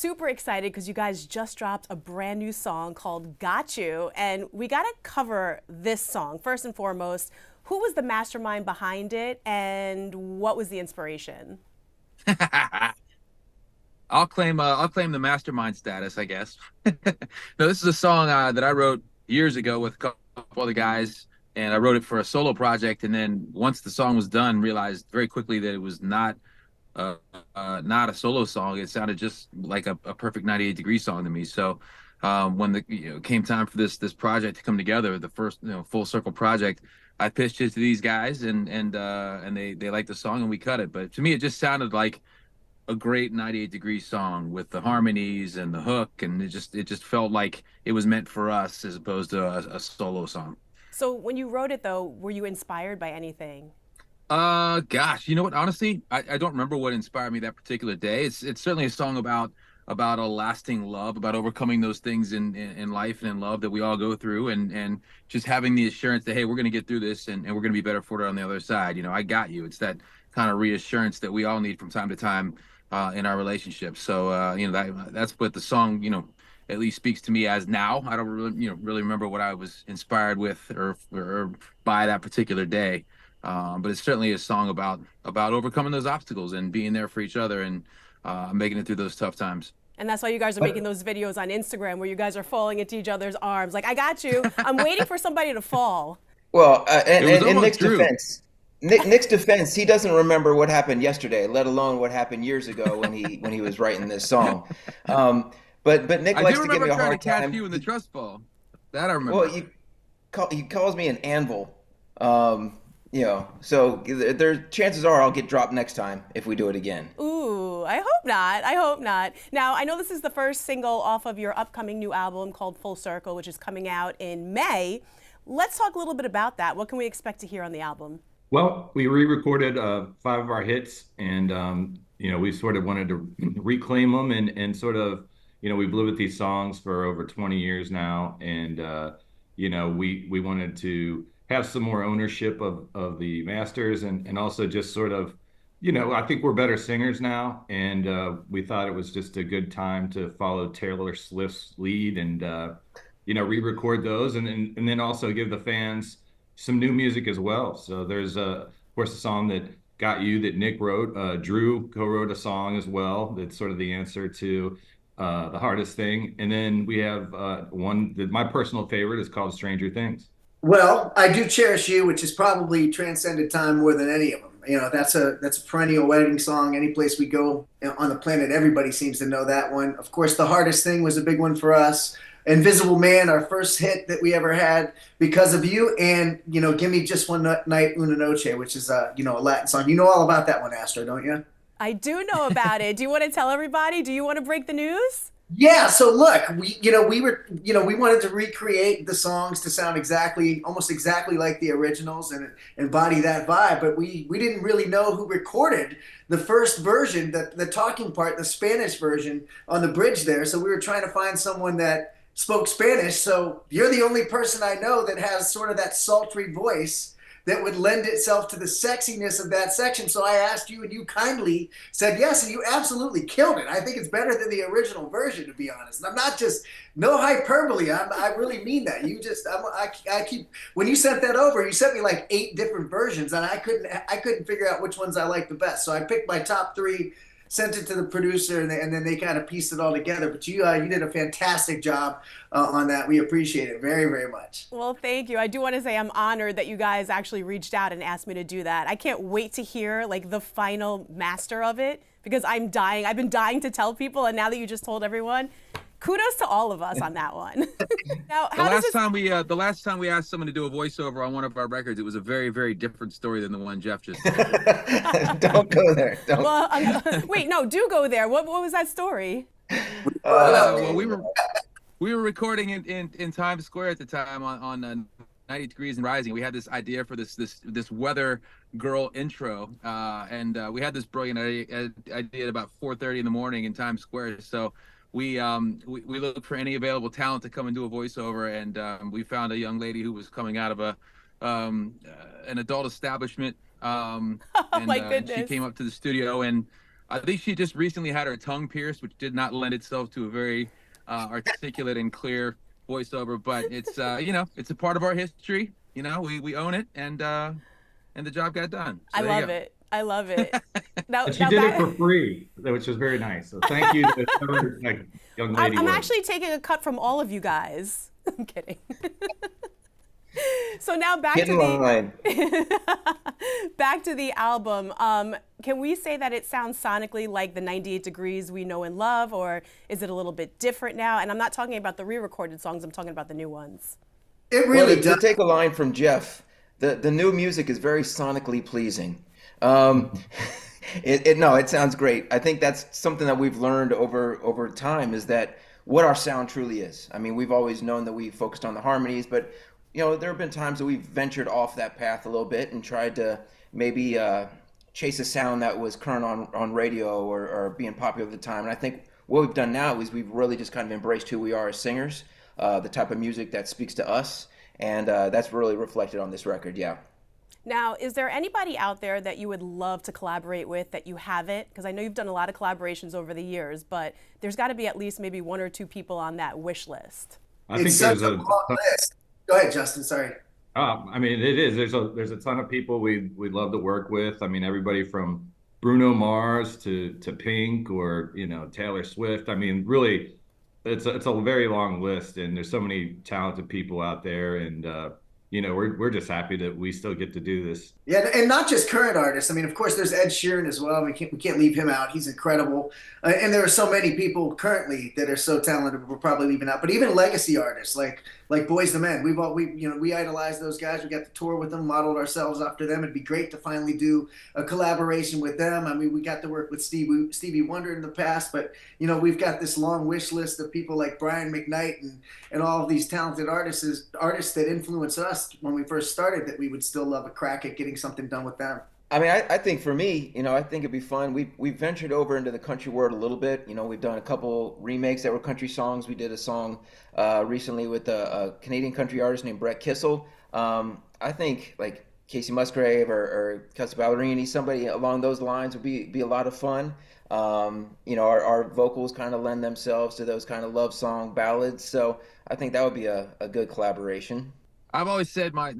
super excited because you guys just dropped a brand new song called Got You, and we got to cover this song. First and foremost, who was the mastermind behind it, and what was the inspiration? I'll claim the mastermind status, I guess. No, this is a song that I wrote years ago with a couple other guys, and I wrote it for a solo project. And then once the song was done, realized very quickly that it was uh, not a solo song. It sounded just like a perfect 98-degree song to me. So when the came time for this project to come together, the first full circle project, I pitched it to these guys, and they liked the song, and we cut it. But to me, it just sounded like a great 98-degree song with the harmonies and the hook, and it just felt like it was meant for us as opposed to a solo song. So when you wrote it, though, were you inspired by anything? Gosh, you know what? Honestly, I don't remember what inspired me that particular day. It's certainly a song about a lasting love, about overcoming those things in life and in love that we all go through, and just having the assurance that, hey, we're gonna get through this, and we're gonna be better for it on the other side. I got you. It's that kind of reassurance that we all need from time to time in our relationships. So that's what the song at least speaks to me as now. I don't really really remember what I was inspired with or by that particular day. But it's certainly a song about overcoming those obstacles and being there for each other and making it through those tough times. And that's why you guys are making those videos on Instagram where you guys are falling into each other's arms. Like, I got you. I'm waiting for somebody to fall. Well, It was in almost true. Nick's defense, he doesn't remember what happened yesterday, let alone what happened years ago when he was writing this song. But Nick I likes do to give remember me a trying to hard catch time. you in the trust fall. That I Well, remember. he calls me an anvil. So there chances are I'll get dropped next time if we do it again. Ooh, I hope not. I hope not. Now, I know this is the first single off of your upcoming new album called Full Circle, which is coming out in May. Let's talk a little bit about that. What can we expect to hear on the album? Well, we re-recorded five of our hits, and we sort of wanted to reclaim them and sort of, we've lived with these songs for over 20 years now, and we wanted to have some more ownership of the masters and also just sort of, I think we're better singers now, and we thought it was just a good time to follow Taylor Swift's lead and re-record those, and then also give the fans some new music as well. So there's of course a song that Got You that Nick wrote. Drew co-wrote a song as well. That's sort of the answer to the hardest thing. And then we have one that my personal favorite is called Stranger Things. Well, I do cherish you, which has probably transcended time more than any of them. That's a perennial wedding song. Any place we go on the planet, everybody seems to know that one. Of course, the hardest thing was a big one for us. Invisible Man, our first hit that we ever had because of you, and Give Me Just One Night, Una Noche, which is a Latin song. You know all about that one, Astra, don't you? I do know about it. Do you want to tell everybody? Do you want to break the news? Yeah, so look, we wanted to recreate the songs to sound almost exactly like the originals and embody that vibe, but we didn't really know who recorded the first version, the talking part, the Spanish version on the bridge there. So we were trying to find someone that spoke Spanish. So you're the only person I know that has sort of that sultry voice that would lend itself to the sexiness of that section. So I asked you, and you kindly said yes, and you absolutely killed it. I think it's better than the original version, to be honest. And I'm not just no hyperbole. I really mean that. I keep when you sent that over, you sent me like 8 different versions, and I couldn't figure out which ones I liked the best. So I picked my top 3, sent it to the producer, and then they kind of pieced it all together. But you did a fantastic job on that. We appreciate it very, very much. Well, thank you. I do want to say I'm honored that you guys actually reached out and asked me to do that. I can't wait to hear like the final master of it because I'm dying. I've been dying to tell people, and now that you just told everyone, kudos to all of us on that one. Now, The how does last this? time we asked someone to do a voiceover on one of our records, it was a very, very different story than the one Jeff just told. Don't go there. Don't. Well, wait, no, do go there. What was that story? Well, we were recording in Times Square at the time on 90 Degrees and Rising. We had this idea for this weather girl intro, and we had this brilliant idea at about 4:30 in the morning in Times Square. So we looked for any available talent to come and do a voiceover, and we found a young lady who was coming out of an adult establishment, Oh and my she goodness. came up to the studio, and I think she just recently had her tongue pierced, which did not lend itself to a very articulate and clear voiceover. But it's it's a part of our history. We own it, and the job got done. So I love it. I love it. Now, And she did it for free, which was very nice. So thank you to whoever, like, young lady. I'm was. actually taking a cut from all of you guys. I'm kidding. So now back Get to in line. back to the album. Can we say that it sounds sonically like the 98 Degrees we know and love, or is it a little bit different now? And I'm not talking about the re-recorded songs. I'm talking about the new ones. It really To does. take a line from Jeff, the new music is very sonically pleasing. It sounds great. I think that's something that we've learned over time, is that what our sound truly is. I mean, we've always known that we focused on the harmonies, but there have been times that we've ventured off that path a little bit and tried to maybe chase a sound that was current on radio or being popular at the time. And I think what we've done now is we've really just kind of embraced who we are as singers, the type of music that speaks to us, and that's really reflected on this record. Yeah. Now, is there anybody out there that you would love to collaborate with that you haven't? Because I know you've done a lot of collaborations over the years, but there's got to be at least maybe one or two people on that wish list. I think It's there's such a long list. Go ahead, Justin. Sorry. I mean, it is. There's a ton of people we'd love to work with. I mean, everybody from Bruno Mars to Pink, or Taylor Swift. I mean, really, it's a very long list, and there's so many talented people out there, and we're just happy that we still get to do this. Yeah, and not just current artists. I mean, of course, there's Ed Sheeran as well. We can't leave him out. He's incredible. And there are so many people currently that are so talented. We're probably leaving out. But even legacy artists like Boyz II Men. We idolize those guys. We got to tour with them, modeled ourselves after them. It'd be great to finally do a collaboration with them. I mean, we got to work with Stevie Wonder in the past, but we've got this long wish list of people like Brian McKnight and all of these talented artists that influence us when we first started, that we would still love a crack at getting something done with them. I mean, I think for me, I think it'd be fun. We've ventured over into the country world a little bit. We've done a couple remakes that were country songs. We did a song recently with a Canadian country artist named Brett Kissel. I think like Casey Musgrave or Kelsey Ballerini, somebody along those lines would be a lot of fun. Our vocals kind of lend themselves to those kind of love song ballads. So I think that would be a good collaboration. I've always said my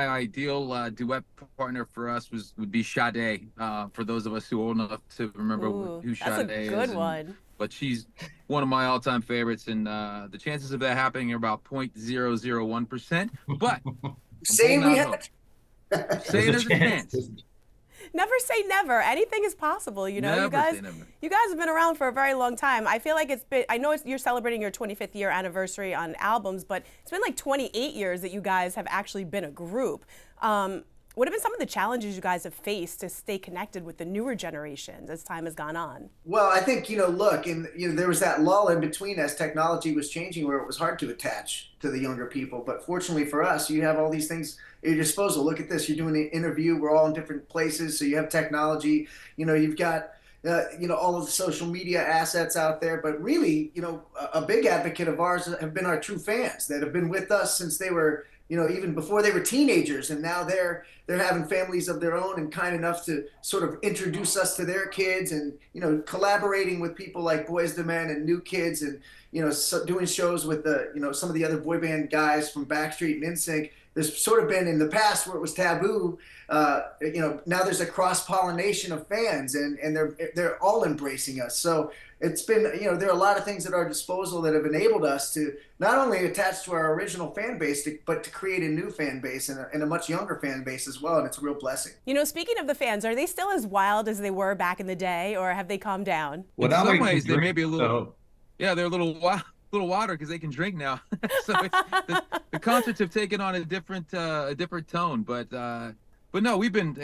ideal duet partner for us would be Sade. For those of us who are old enough to remember who Sade is. That's a good one. But she's one of my all-time favorites, and the chances of that happening are about 0.001%. But Saying we have saying there's a chance. Never say never. Anything is possible, Never you guys. say never. You guys have been around for a very long time. I feel like I know you're celebrating your 25th year anniversary on albums, but it's been like 28 years that you guys have actually been a group. What have been some of the challenges you guys have faced to stay connected with the newer generations as time has gone on? Well, I think, look, and there was that lull in between as technology was changing where it was hard to attach to the younger people. But fortunately for us, you have all these things at your disposal. Look at this. You're doing an interview. We're all in different places. So you have technology. You've got, all of the social media assets out there. But really, a big advocate of ours have been our true fans that have been with us since they were, even before they were teenagers, and now they're having families of their own and kind enough to sort of introduce us to their kids, and collaborating with people like Boyz II Men and New Kids, and doing shows with the some of the other boy band guys from Backstreet and NSYNC. There's sort of been in the past where it was taboo. Now there's a cross-pollination of fans, and they're all embracing us. So it's been, there are a lot of things at our disposal that have enabled us to not only attach to our original fan base, but to create a new fan base and a much younger fan base as well. And it's a real blessing. Speaking of the fans, are they still as wild as they were back in the day, or have they calmed down? Well, in some ways, they may be a little, they're a little wild. Little water because they can drink now. So the concerts have taken on a different tone, but no, we've been,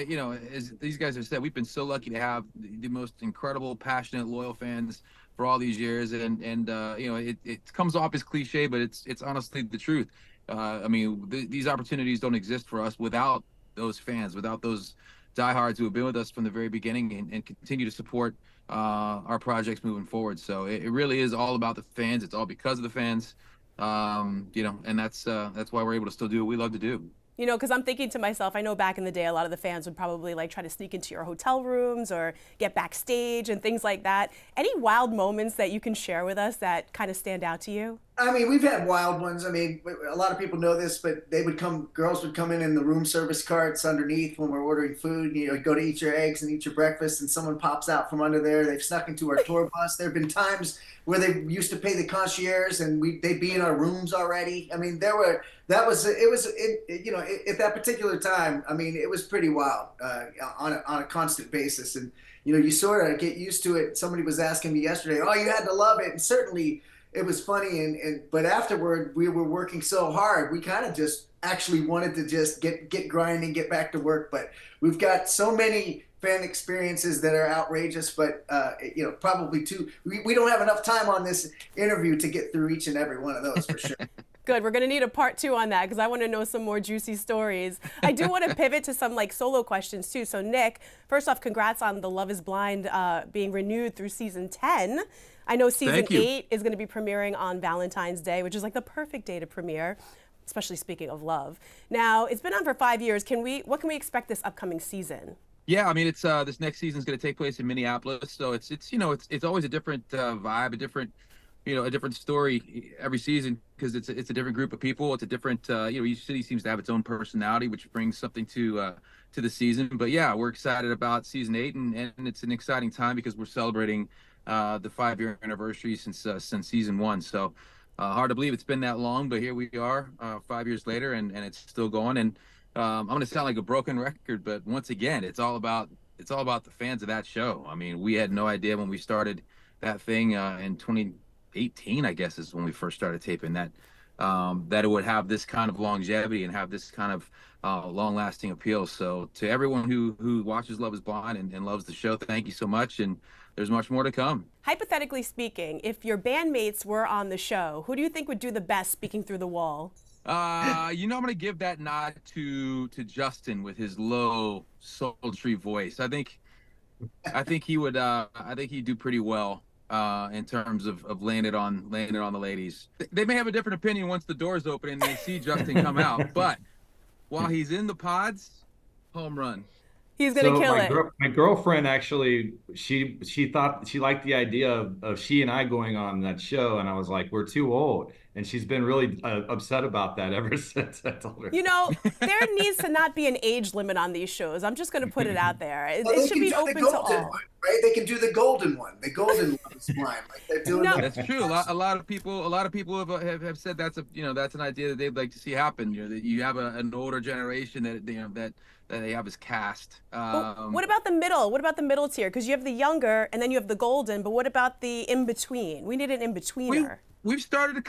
as these guys have said, we've been so lucky to have the most incredible, passionate, loyal fans for all these years, and it comes off as cliche, but it's honestly the truth. I mean, these opportunities don't exist for us without those fans, without those diehards who have been with us from the very beginning and continue to support our projects moving forward. So it really is all about the fans. It's all because of the fans, and that's why we're able to still do what we love to do. You know, because I'm thinking to myself, I know back in the day, a lot of the fans would probably like try to sneak into your hotel rooms or get backstage and things like that. Any wild moments that you can share with us that kind of stand out to you? I mean, we've had wild ones. I mean, a lot of people know this, but girls would come in the room service carts underneath when we're ordering food. You know, go to eat your eggs and eat your breakfast, and someone pops out from under there. They've snuck into our tour bus. There have been times where they used to pay the concierge, and they'd be in our rooms already. I mean, at that particular time, I mean, it was pretty wild on a constant basis, and you know, you sort of get used to it. Somebody was asking me yesterday, "Oh, you had to love it," and certainly it was funny, but afterward we were working so hard, we kind of just actually wanted to just get grinding, get back to work. But we've got so many fan experiences that are outrageous, but you know, probably we don't have enough time on this interview to get through each and every one of those for sure. Good. We're going to need a part 2 on that because I want to know some more juicy stories. I do want to pivot to some like solo questions too. So Nick, first off, congrats on the Love is Blind being renewed through season 10. I know season 8 is going to be premiering on Valentine's Day, which is like the perfect day to premiere, especially speaking of love. Now, it's been on for 5 years. What can we expect this upcoming season? Yeah, I mean, it's this next season is going to take place in Minneapolis, so it's you know, it's always a different vibe, a different story every season because it's a different group of people. It's a different you know, each city seems to have its own personality, which brings something to the season. But yeah, we're excited about season 8, and it's an exciting time because we're celebrating the 5-year anniversary since season 1. So hard to believe it's been that long, but here we are 5 years later, and it's still going. And I'm going to sound like a broken record, but once again, it's all about the fans of that show. I mean, we had no idea when we started that thing in 2018, I guess, is when we first started taping that it would have this kind of longevity and have this kind of long-lasting appeal. So to everyone who watches Love is Blind and loves the show, thank you so much, and there's much more to come. Hypothetically speaking, if your bandmates were on the show, who do you think would do the best speaking through the wall? You know, I'm gonna give that nod to Justin with his low, sultry voice. I think he would. I think he'd do pretty well in terms of laying it on the ladies. They may have a different opinion once the doors open and they see Justin come out, but while he's in the pods, home run. He's gonna kill it. My girlfriend actually, she thought she liked the idea of she and I going on that show, and I was like, we're too old, and she's been really upset about that ever since I told her. You know, there needs to not be an age limit on these shows. I'm just gonna put it out there. It should be open to all. One, right? They can do the golden one. The golden one is blind. Like they're doing. No. That's true. A lot of people have said that's an idea that they'd like to see happen. You know, that you have an older generation that they have as cast. What about the middle? What about the middle tier? Because you have the younger and then you have the golden, but what about the in-between? We need an in-betweener. We've started to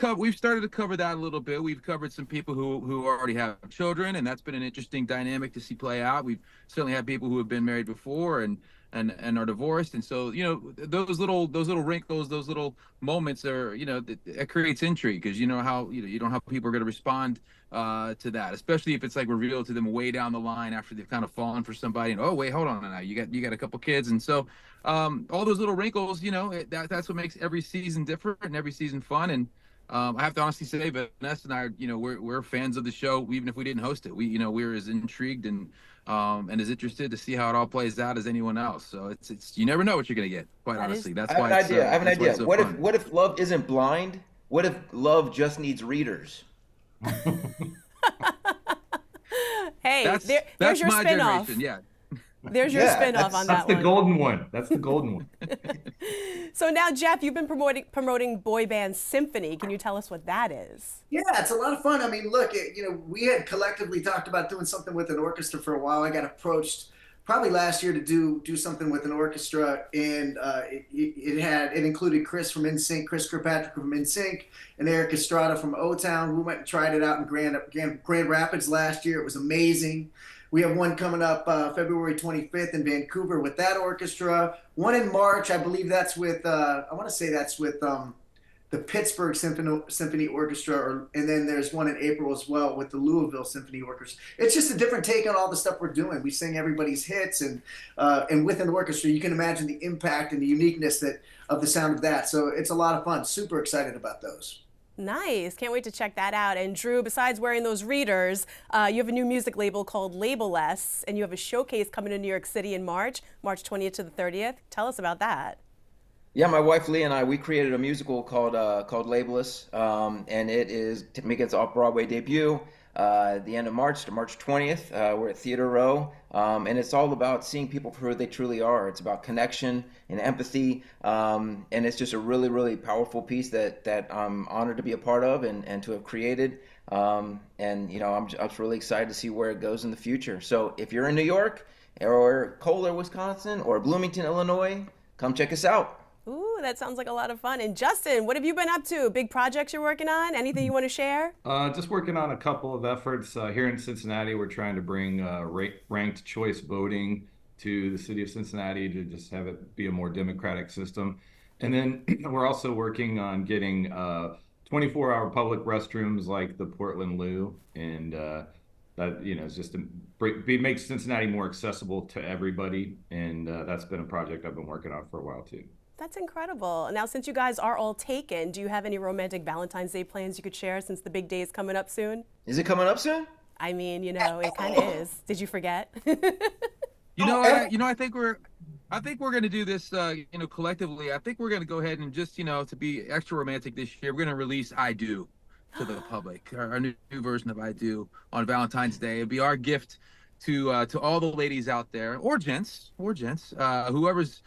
cover that a little bit. We've covered some people who already have children, and that's been an interesting dynamic to see play out. We've certainly had people who have been married before and are divorced, and so you know those little wrinkles, those little moments are, you know, it creates intrigue because you know how you don't know how people are going to respond to that, especially if it's like revealed to them way down the line after they've kind of fallen for somebody and oh wait, hold on now, you got a couple kids, and so all those little wrinkles, you know, that's what makes every season different and every season fun. And I have to honestly say, Vanessa and I, you know, we're fans of the show even if we didn't host it. We're as intrigued and as interested to see how it all plays out as anyone else. So it's you never know what you're gonna get. Quite honestly, that's why. I have an idea. So what if love isn't blind? What if love just needs readers? Hey, there's your spin-off. Yeah. There's your spin-off on that one. That's the golden one. That's the golden one. So now, Jeff, you've been promoting boy band Symphony. Can you tell us what that is? Yeah, it's a lot of fun. I mean, look, we had collectively talked about doing something with an orchestra for a while. I got approached probably last year to do something with an orchestra, and it included Chris from NSYNC, Chris Kirkpatrick from NSYNC, and Eric Estrada from O-Town. We went and tried it out in Grand Rapids last year. It was amazing. We have one coming up February 25th in Vancouver with that orchestra. One in March, I believe that's with, I want to say that's with the Pittsburgh Symphony Orchestra, and then there's one in April as well with the Louisville Symphony Orchestra. It's just a different take on all the stuff we're doing. We sing everybody's hits, and with an orchestra, you can imagine the impact and the uniqueness of the sound of that. So it's a lot of fun. Super excited about those. Nice. Can't wait to check that out. And Drew, besides wearing those readers, you have a new music label called Label-less, and you have a showcase coming to New York City in March 20th to the 30th. Tell us about that. Yeah, my wife Lee and I, we created a musical called Labelless, and it is to make its off-Broadway debut the end of March to March 20th. We're at Theater Row, and it's all about seeing people for who they truly are. It's about connection and empathy, and it's just a really, really powerful piece that I'm honored to be a part of and to have created. And you know, I'm just really excited to see where it goes in the future. So if you're in New York or Kohler, Wisconsin, or Bloomington, Illinois, come check us out. Ooh, that sounds like a lot of fun. And Justin, what have you been up to? Big projects you're working on? Anything you want to share? Just working on a couple of efforts here in Cincinnati. We're trying to bring ranked choice voting to the city of Cincinnati to just have it be a more democratic system. And then we're also working on getting 24-hour public restrooms like the Portland Loo, and that, you know, is just make Cincinnati more accessible to everybody. And that's been a project I've been working on for a while too. That's incredible. Now, since you guys are all taken, do you have any romantic Valentine's Day plans you could share since the big day is coming up soon? Is it coming up soon? I mean, you know, it kind of is. Did you forget? I think we're going to do this, collectively. I think we're going to go ahead and just, to be extra romantic this year, we're going to release "I Do" to the public, our new version of "I Do" on Valentine's Day. It'll be our gift to all the ladies out there, or gents, whoever's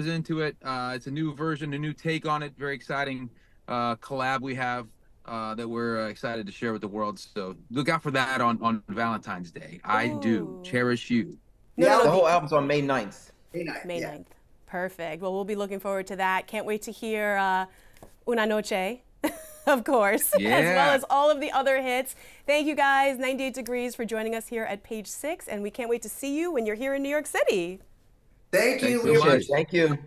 into it. It's a new version, a new take on it. Very exciting collab we have that we're excited to share with the world. So look out for that on Valentine's Day. I Do. Cherish You. Yeah, the whole album's on May 9th. May 9th. Perfect. Well, we'll be looking forward to that. Can't wait to hear Una Noche, of course, as well as all of the other hits. Thank you guys, 98 Degrees, for joining us here at Page 6, and we can't wait to see you when you're here in New York City. Thank you. Thanks so much. Thank you.